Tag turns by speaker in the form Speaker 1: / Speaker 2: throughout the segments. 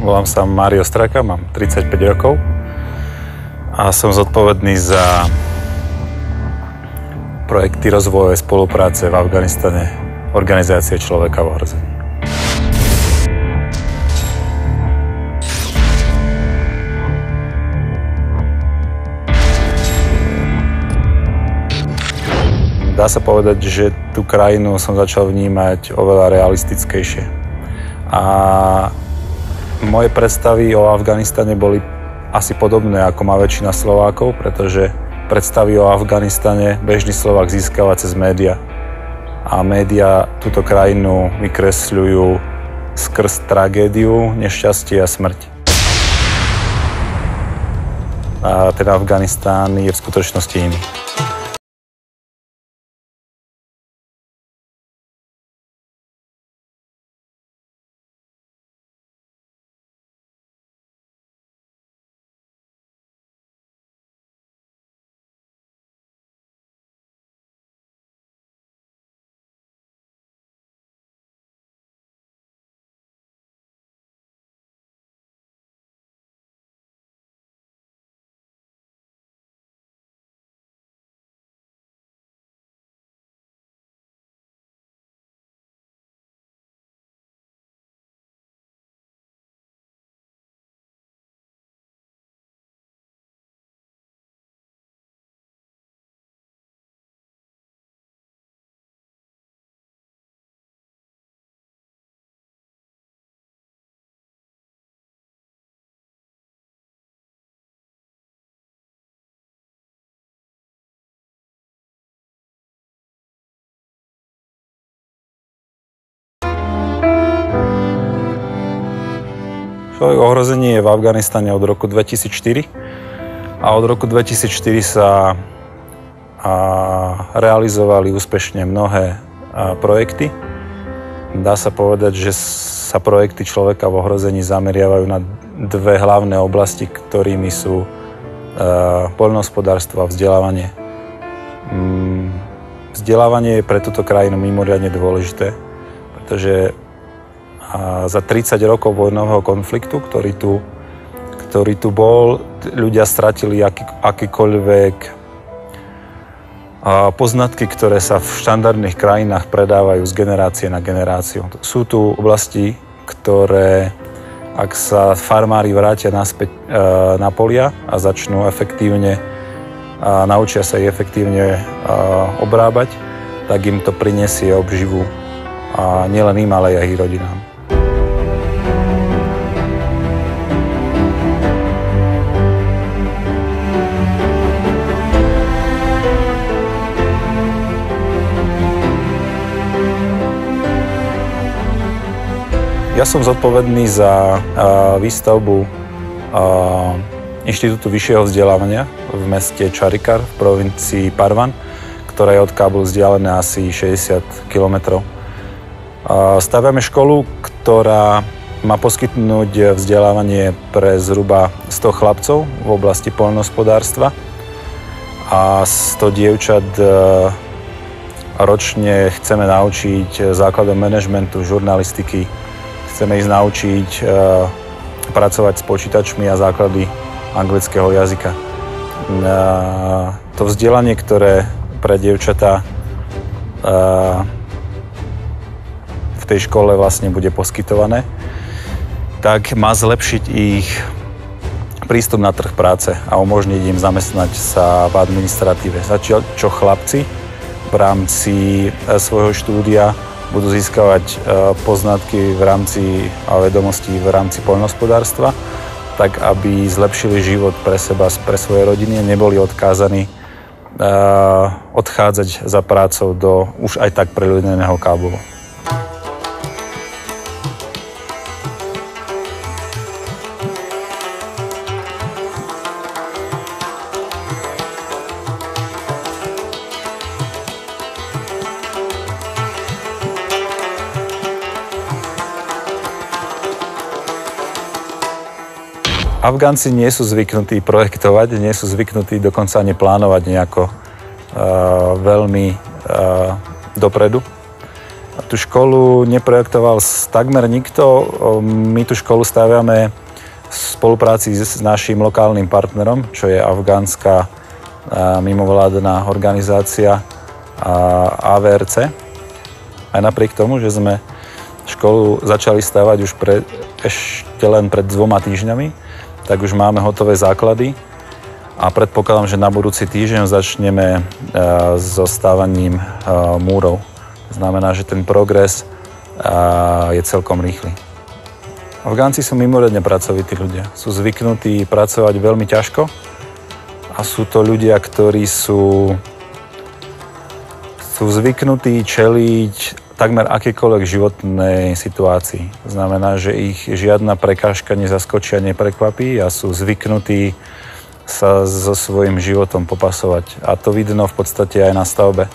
Speaker 1: Volám sa Mário Straka, mám 35 rokov a som zodpovedný za projekty rozvoje spolupráce v Afganistane Organizácie Človeka v ohrození. Dá sa povedať, že tú krajinu som začal vnímať oveľa realistickejšie. A moje predstavy o Afganistane boli asi podobné, ako má väčšina Slovákov, pretože predstavy o Afganistane bežný Slovák získava cez média. A média túto krajinu vykresľujú skrz tragédiu, nešťastie a smrť. A ten Afganistán je v skutočnosti iný. Človek v ohrození je v Afganistane od roku 2004 a od roku 2004 sa realizovali úspešne mnohé projekty. Dá sa povedať, že sa projekty Človeka v ohrození zameriavajú na dve hlavné oblasti, ktorými sú poľnohospodárstvo a vzdelávanie. Vzdelávanie je pre túto krajinu mimoriadne dôležité, pretože za 30 rokov vojnového konfliktu, ktorý tu bol, ľudia stratili akýkoľvek poznatky, ktoré sa v štandardných krajinách predávajú z generácie na generáciu. Sú tu oblasti, ktoré, ak sa farmári vrátia naspäť na polia a začnú efektívne, naučia sa ich efektívne obrábať, tak im to prinesie obživu a nielen im, ale aj ich rodinám. Ja som zodpovedný za výstavbu Inštitútu vyššieho vzdelávania v meste Charikar v provincii Parvan, ktorá je od Kábulu vzdialená asi 60 km. Staviame školu, ktorá má poskytnúť vzdelávanie pre zhruba 100 chlapcov v oblasti poľnohospodárstva a 100 dievčat ročne chceme naučiť základom manažmentu, žurnalistiky. Chceme ich naučiť pracovať s počítačmi a základy anglického jazyka. To vzdelanie, ktoré pre dievčatá v tej škole vlastne bude poskytované, tak má zlepšiť ich prístup na trh práce a umožniť im zamestnať sa v administratíve. Zatiaľ, čo chlapci v rámci svojho štúdia budú získavať poznatky v rámci a vedomosti v rámci poľnohospodárstva, tak aby zlepšili život pre seba, pre svoje rodiny a neboli odkázaní odchádzať za prácou do už aj tak preľudneného Kábulu. Afgánci nie sú zvyknutí projektovať, nie sú zvyknutí dokonca ani plánovať nejako veľmi dopredu. Tú školu neprojektoval takmer nikto. My tú školu staviame v spolupráci s naším lokálnym partnerom, čo je afgánska mimovládna organizácia AVRC. Aj napriek tomu, že sme školu začali stavať už ešte len pred 2 týždňami, tak už máme hotové základy a predpokladám, že na budúci týždeň začneme so stávaním múrov. Znamená, že ten progres je celkom rýchly. Afgánci sú mimoriadne pracovití ľudia. Sú zvyknutí pracovať veľmi ťažko a sú to ľudia, ktorí sú zvyknutí čeliť takmer akékoľvek životnej situácii. To znamená, že ich žiadna prekážka nezaskočí a neprekvapí a sú zvyknutí sa so svojím životom popasovať. A to vidno v podstate aj na stavbe.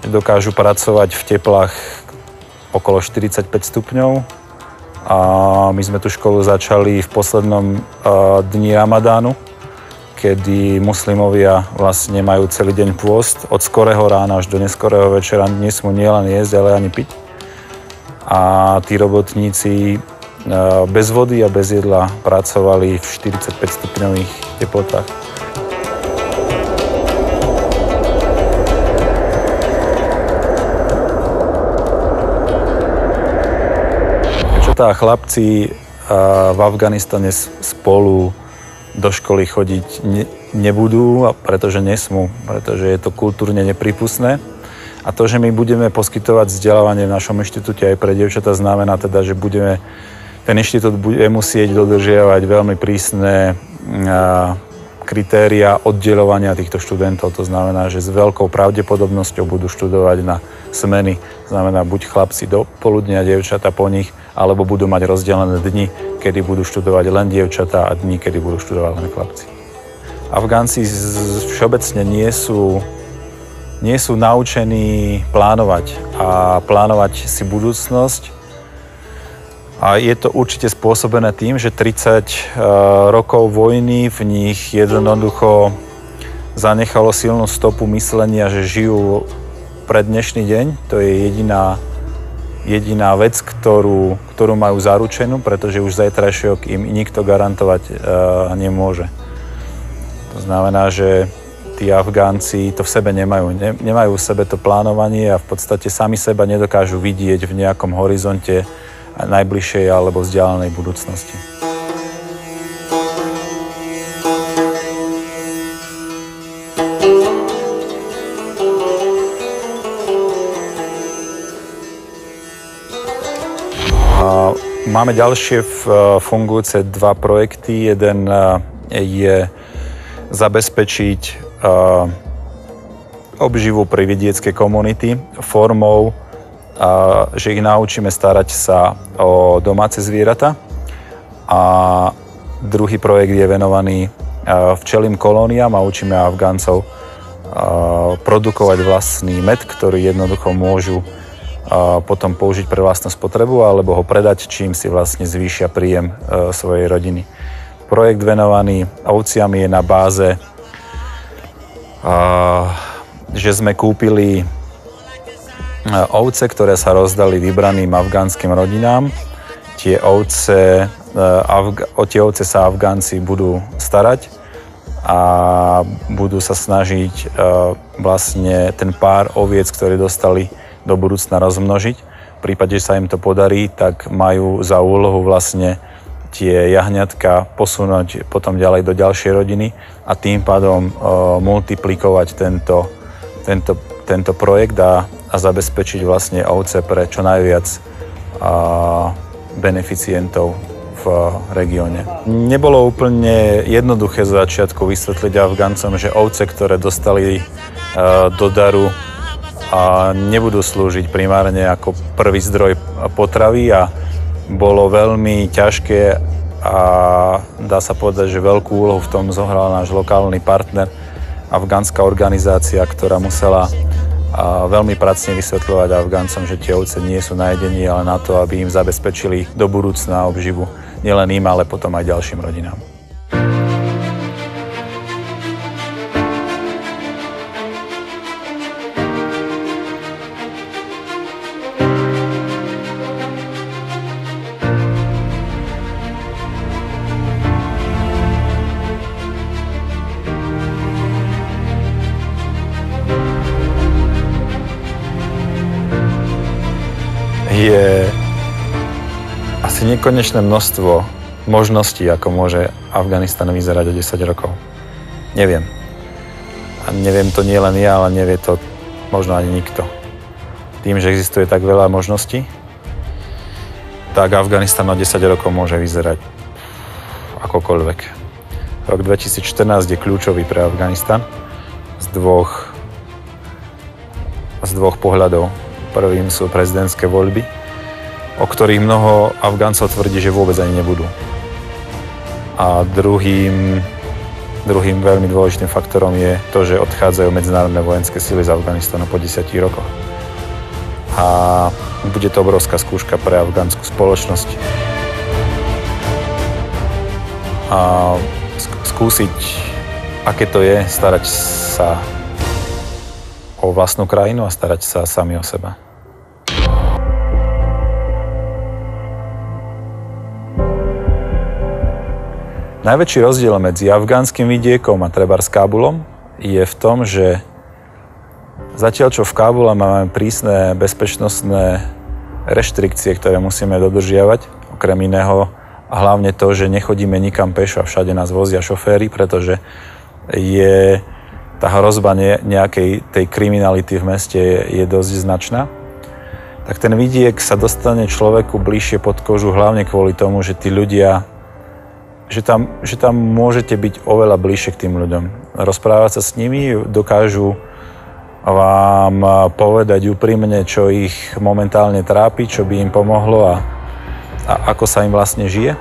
Speaker 1: Dokážu pracovať v teplách okolo 45 stupňov a my sme tú školu začali v poslednom dni Ramadánu, kedy muslimovia vlastne majú celý deň pôst. Od skorého rána až do neskorého večera nesmú nielen jesť, ale ani piť. A tí robotníci bez vody a bez jedla pracovali v 45 stupňových teplotách. Chlapci v Afganistane spolu do školy chodiť nebudú, pretože nesmú, pretože je to kultúrne neprípustné. A to, že my budeme poskytovať vzdelávanie v našom inštitúte aj pre dievčatá, znamená teda, že ten inštitút bude musieť dodržiavať veľmi prísne kritéria oddeľovania týchto študentov. To znamená, že s veľkou pravdepodobnosťou budú študovať na smeny. Znamená buď chlapci do poludnia, dievčatá po nich, alebo budú mať rozdelené dni, kedy budú študovať len dievčatá a dni, kedy budú študovať len chlapci. Afgánci všeobecne nie sú naučení plánovať a plánovať si budúcnosť. A je to určite spôsobené tým, že 30 rokov vojny v nich jednoducho zanechalo silnú stopu myslenia, že žijú pre dnešný deň. To je jediná vec, ktorú majú zaručenú, pretože už zajtrajšok im nikto garantovať nemôže. To znamená, že tí Afgánci to v sebe nemajú. Nemajú v sebe to plánovanie a v podstate sami seba nedokážu vidieť v nejakom horizonte najbližšej alebo vzdialenej budúcnosti. Máme ďalšie fungujúce 2 projekty. Jeden je zabezpečiť obživu pri vidieckej komunity formou, že ich naučíme starať sa o domáce zvieratá. A druhý projekt je venovaný včelím kolóniám a učíme Afgáncov produkovať vlastný med, ktorý jednoducho môžu potom použiť pre vlastnú spotrebu alebo ho predať, čím si vlastne zvýšia príjem svojej rodiny. Projekt venovaný ovciam je na báze, že sme kúpili ovce, ktoré sa rozdali vybraným afgánskym rodinám. O tie ovce sa Afgánci budú starať a budú sa snažiť vlastne ten pár oviec, ktoré dostali, do budúcna rozmnožiť. V prípade, že sa im to podarí, tak majú za úlohu vlastne tie jahňatka posunúť potom ďalej do ďalšej rodiny a tým pádom multiplikovať tento projekt a zabezpečiť vlastne ovce pre čo najviac beneficientov v regióne. Nebolo úplne jednoduché z začiatku vysvetliť Afgáncom, že ovce, ktoré dostali do daru, a nebudú slúžiť primárne ako prvý zdroj potravy a bolo veľmi ťažké a dá sa povedať, že veľkú úlohu v tom zohral náš lokálny partner, afgánska organizácia, ktorá musela veľmi pracne vysvetľovať Afgáncom, že tie ovce nie sú na jedenie, ale na to, aby im zabezpečili do budúcna obživu nielen im, ale potom aj ďalším rodinám. je asi nekonečné množstvo možností, ako môže Afganistan vyzerať o 10 rokov. Neviem. A neviem to nie len ja, ale nevie to možno ani nikto. Tým, že existuje tak veľa možností, tak Afganistan o 10 rokov môže vyzerať akokoľvek. Rok 2014 je kľúčový pre Afganistan z dvoch pohľadov. Prvým sú prezidentské voľby, o ktorých mnoho Afgáncov tvrdí, že vôbec ani nebudú. A druhým veľmi dôležitým faktorom je to, že odchádzajú medzinárodné vojenské sily z Afganistanu po 10 rokoch. A bude to obrovská skúška pre afgánsku spoločnosť. A skúsiť, aké to je starať sa o vlastnú krajinu a starať sa sami o seba. Najväčší rozdiel medzi afgánskym vidiekom a trebárs Kábulom je v tom, že zatiaľ čo v Kábule máme prísne bezpečnostné reštrikcie, ktoré musíme dodržiavať, okrem iného a hlavne to, že nechodíme nikam pešo a všade nás vozia šoféry, pretože je tá hrozba nejakej tej kriminality v meste je dosť značná, tak ten vidiek sa dostane človeku bližšie pod kožu hlavne kvôli tomu, že tí ľudia, že tam môžete byť oveľa bližšie k tým ľuďom. Rozprávať sa s nimi, dokážu vám povedať úprimne, čo ich momentálne trápi, čo by im pomohlo a ako sa im vlastne žije.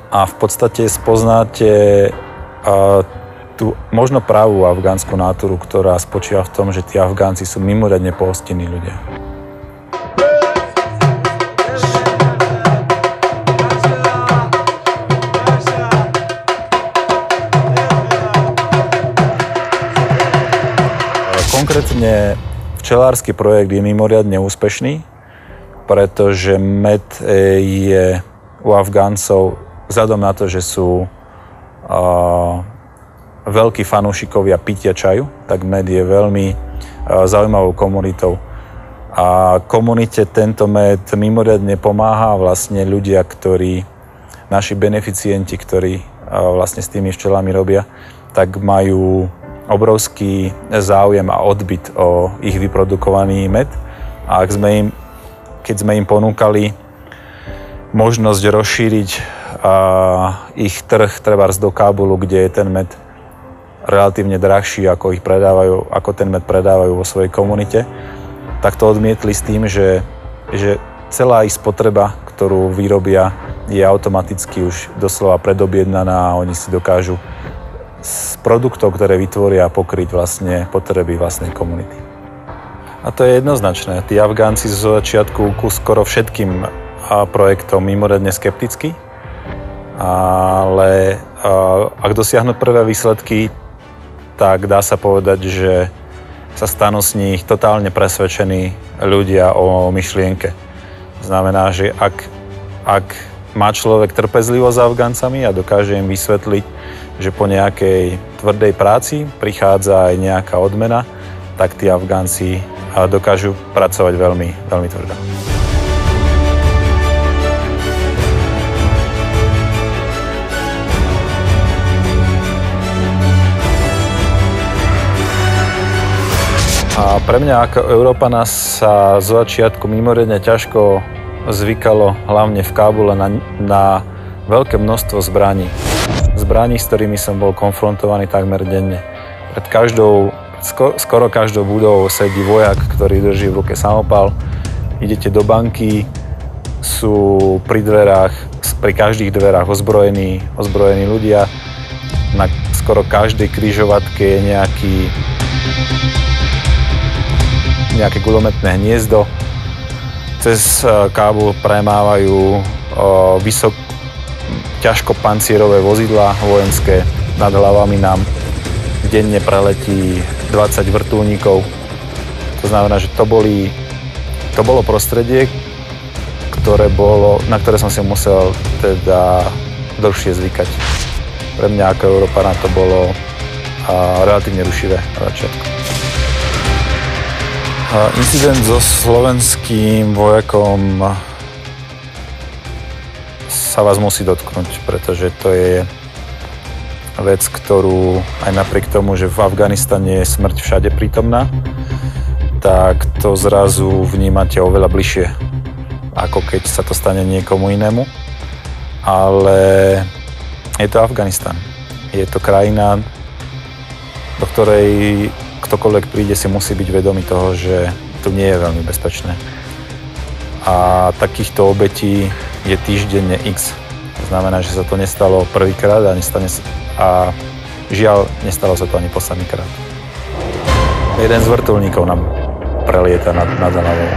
Speaker 1: A v podstate spoznáte tú možno pravú afgánsku náturu, ktorá spočíva v tom, že tí Afgánci sú mimoriadne pohostinní ľudia. Konkrétne včelársky projekt je mimoriadne úspešný, pretože med je u Afgáncov, vzhľadom na to, že sú veľkí fanúšikovia pitia čaju, tak med je veľmi zaujímavou komunitou. A komunite tento med mimoriadne pomáha vlastne ľudia, naši beneficienti, ktorí vlastne s tými včelami robia, tak majú obrovský záujem a odbyt o ich vyprodukovaný med. A keď sme im ponúkali možnosť rozšíriť ich trh trebárs do Kábulu, kde je ten med relatívne drahší, ako ten med predávajú vo svojej komunite, tak to odmietli s tým, že celá ich spotreba, ktorú vyrobia, je automaticky už doslova predobjednaná a oni si dokážu z produktov, ktoré vytvoria, pokryť vlastne potreby vlastnej komunity. A to je jednoznačné. Tí Afgánci zo začiatku ku skoro všetkým projektom mimoriadne skeptickí, ale ak dosiahnu prvé výsledky, tak dá sa povedať, že sa stanú z nich totálne presvedčení ľudia o myšlienke. Znamená, že ak má človek trpezlivosť s Afgáncami a dokáže im vysvetliť, že po nejakej tvrdej práci prichádza aj nejaká odmena, tak tí Afgánci dokážu pracovať veľmi, veľmi tvrdo. A pre mňa ako Európana sa zo začiatku mimoriadne ťažko zvykalo, hlavne v Kábule, na veľké množstvo zbraní. Zbraní, s ktorými som bol konfrontovaný takmer denne. Skoro každou budovou sedí vojak, ktorý drží v ruke samopal. Idete do banky, sú pri každých dverách ozbrojení ľudia. Na skoro každej križovatke je nejaké guľometné hniezdo. Cez Kábul premávajú ťažko pancierové vozidlá vojenské. Nad hlavami nám denne preletí 20 vrtuľníkov. To znamená, že to bolo prostredie, na ktoré som si musel teda dlhšie zvykať. Pre mňa ako Európana to bolo relatívne rušivé na začiatku. A Incident so slovenským vojakom sa vás musí dotknúť, pretože to je vec, ktorú aj napriek tomu, že v Afganistane je smrť všade prítomná, tak to zrazu vnímate oveľa bližšie, ako keď sa to stane niekomu inému. Ale je to Afganistan. Je to krajina, do ktorej ktokoľvek príde, si musí byť vedomý toho, že tu nie je veľmi bezpečné. A takýchto obetí je týždenne X. To znamená, že sa to nestalo prvýkrát a žiaľ, nestalo sa to ani posledný krát. Jeden z vrtuľníkov nám prelieta nad hlavou.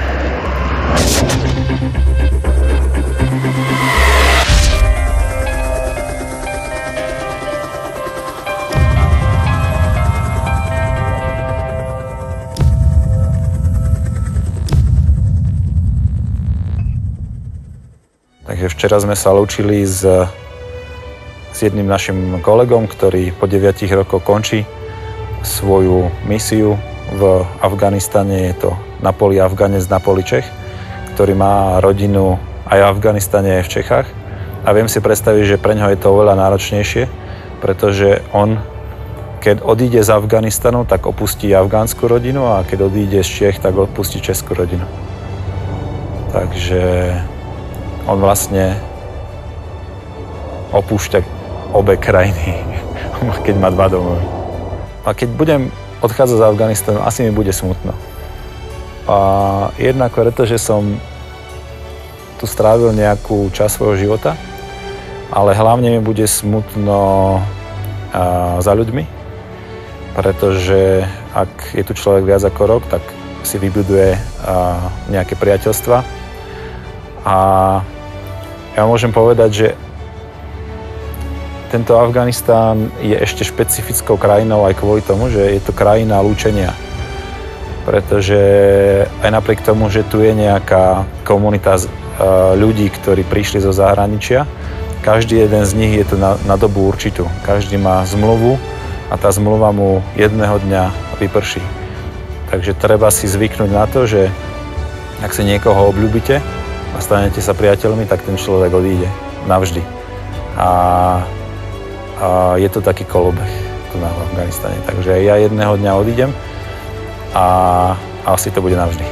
Speaker 1: Takže včera sme sa lúčili s jedným našim kolegom, ktorý po 9 rokoch končí svoju misiu v Afganistane. Je to Napoli Afganec, Napoli Čech, ktorý má rodinu aj v Afganistane, aj v Čechách. A viem si predstaviť, že pre ňoho je to oveľa náročnejšie, pretože on, keď odíde z Afganistanu, tak opustí afgánsku rodinu a keď odíde z Čech, tak opustí českú rodinu. Takže on vlastne opúšťa obe krajiny, keď má 2 domovy. A keď budem odchádzať z Afganistanu, asi mi bude smutno. A jednak preto, že som tu strávil nejakú časť svojho života, ale hlavne mi bude smutno za ľuďmi, pretože ak je tu človek viac ako rok, tak si vybuduje nejaké priateľstva. A ja môžem povedať, že tento Afganistán je ešte špecifickou krajinou aj kvôli tomu, že je to krajina lúčenia. Pretože aj napriek tomu, že tu je nejaká komunita ľudí, ktorí prišli zo zahraničia, každý jeden z nich je tu na dobu určitú. Každý má zmluvu a tá zmluva mu jedného dňa vyprší. Takže treba si zvyknúť na to, že ak si niekoho obľúbite a stanete sa priateľmi, tak ten človek odíde navždy. A je to taký kolobeh tu na Afganistane. Takže ja jedného dňa odídem a asi to bude navždy.